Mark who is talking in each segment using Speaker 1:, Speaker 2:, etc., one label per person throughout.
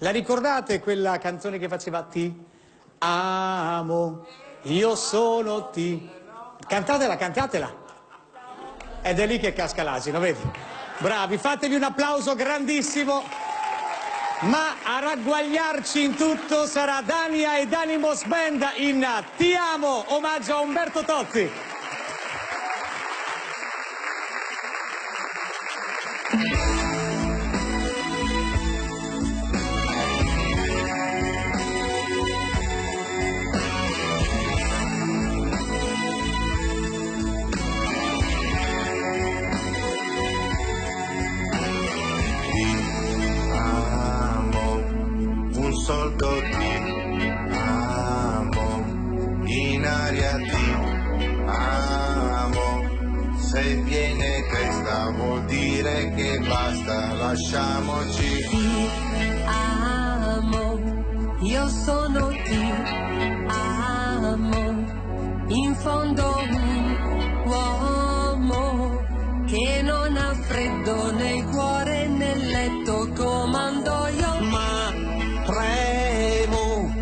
Speaker 1: La ricordate quella canzone che faceva Ti amo, io sono ti... Cantatela, cantatela. Ed è lì che casca l'asino, vedi? Bravi, fatevi un applauso grandissimo. Ma a ragguagliarci in tutto sarà Dania ed Animos Band in Ti amo, omaggio a Umberto Tozzi.
Speaker 2: Soldo ti amo, in aria ti amo, se viene questa vuol dire che basta, lasciamoci.
Speaker 3: Ti amo, io sono ti amo, in fondo un uomo che non ha freddo nel cuore nel letto, comando io.
Speaker 4: Tremo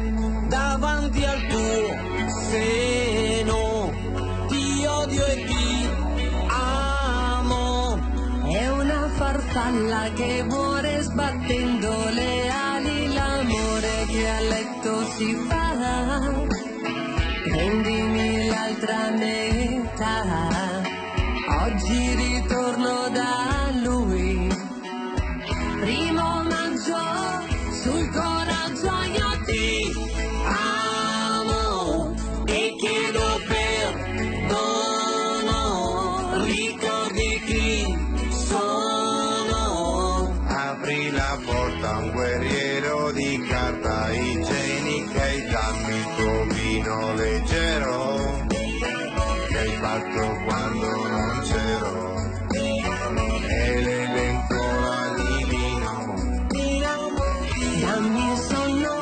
Speaker 4: davanti al tuo seno, ti odio e ti amo.
Speaker 3: È una farfalla che muore sbattendo le ali, l'amore che a letto si fa. Prendimi l'altra metà, oggi ritorno da lui. Primo maggio sul coraggio io ti amo e chiedo perdono, ricordi chi sono.
Speaker 2: Apri la porta, un guerriero di carta igienica e dammi il tuo vino leggero che hai fatto quando non c'ero. E le lenzuola di vino.
Speaker 3: Dammi il sonno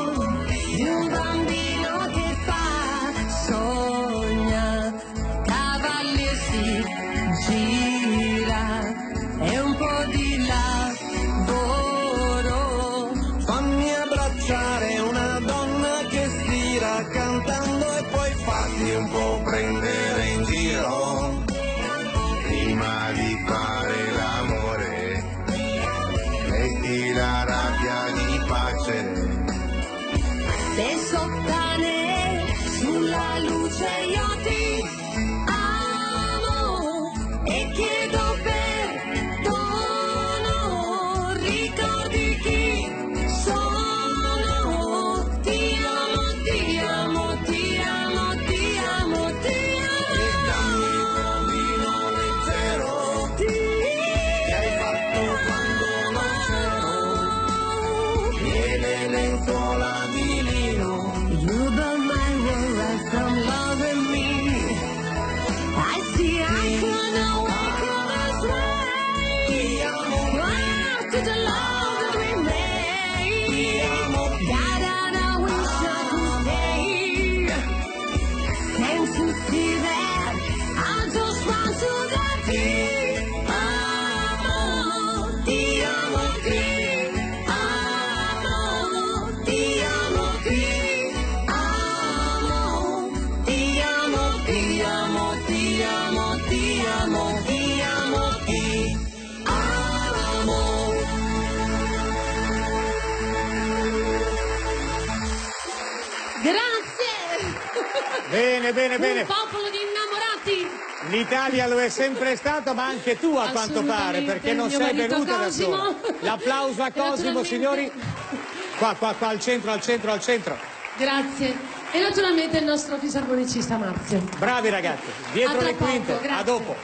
Speaker 3: di un bambino che fa, sogna, cavalli e si gira, e un po' di lavoro.
Speaker 4: Fammi abbracciare una donna che stira cantando e poi
Speaker 2: Fatti un po' prendere in giro prima di fare l'amore, metti la rabbia di pace.
Speaker 3: Se sottane sulla luce io ti amo e chiedo perdono, ricordi chi sono. Ti amo, ti amo, ti amo, ti amo, ti amo.
Speaker 2: E dammi il tuo vino leggero che hai fatto quando non c'ero. E le lenzuola di lino.
Speaker 3: You burn my world right from loving me. I see I could awaken this way. To the love that we made. God, I wish I could stay. Can't you see that? I just want to that deep. Ti amo, ti amo, ti amo, ti amo, ti amo, ti amo, ti amo, ti amo, ti amo, ti amo. Grazie!
Speaker 1: Bene, bene, bene.
Speaker 3: Un popolo di innamorati!
Speaker 1: L'Italia lo è sempre stato, ma anche tu a quanto pare, perché non
Speaker 3: Mio
Speaker 1: sei
Speaker 3: marito
Speaker 1: venuta da
Speaker 3: Cosimo.
Speaker 1: sola. L'applauso a Cosimo,
Speaker 3: Naturalmente.
Speaker 1: signori. Qua, al centro, al centro, al centro.
Speaker 3: Grazie. E naturalmente il nostro fisarmonicista Marzio.
Speaker 1: Bravi ragazzi, dietro
Speaker 3: A tra
Speaker 1: le quinte.
Speaker 3: poco,
Speaker 1: A
Speaker 3: grazie.
Speaker 1: dopo.